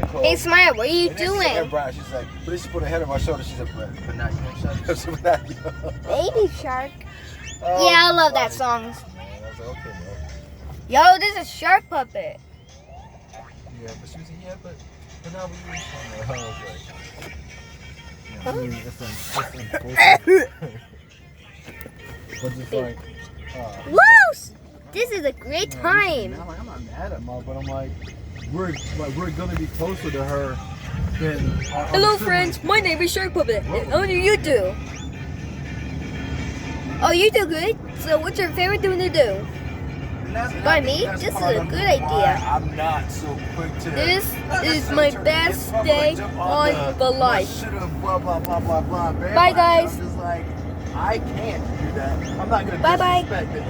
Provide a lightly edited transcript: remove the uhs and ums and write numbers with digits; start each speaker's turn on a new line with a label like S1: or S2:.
S1: Nicole.
S2: Hey, Smile, what are you
S1: And then she said,
S2: doing?
S1: Brian, she's like, but then she put her head on my shoulder. She said, but not you, son. But not you.
S2: Baby Shark.
S1: Oh,
S2: Yeah, I love that
S1: funny.
S2: song.
S1: Man, I was like, okay, man.
S2: Yo, this is Shark Puppet.
S1: Yeah, but she was like, yeah, but now we use I was like, yeah, I mean, it's but just like,
S2: Woo! This is a great time.
S1: I'm like, I'm not mad at Mom, but I'm like, we're gonna be closer to her than. Our
S2: Hello,
S1: siblings.
S2: friends. My name is Shark Puppet. How do you do? Oh, you do good. So, what's your favorite thing to do?
S1: And I
S2: By
S1: think
S2: me?
S1: that's
S2: This is
S1: part
S2: a
S1: of
S2: good
S1: why
S2: idea.
S1: I'm not so quick to.
S2: This
S1: not
S2: is
S1: necessarily
S2: my
S1: turn
S2: best
S1: against, but I'm
S2: day
S1: gonna jump
S2: on the life.
S1: Should've blah blah blah blah blah.
S2: Bye, guys.
S1: I'm just like, I can't do that. I'm not gonna
S2: Bye-bye.
S1: disrespect it.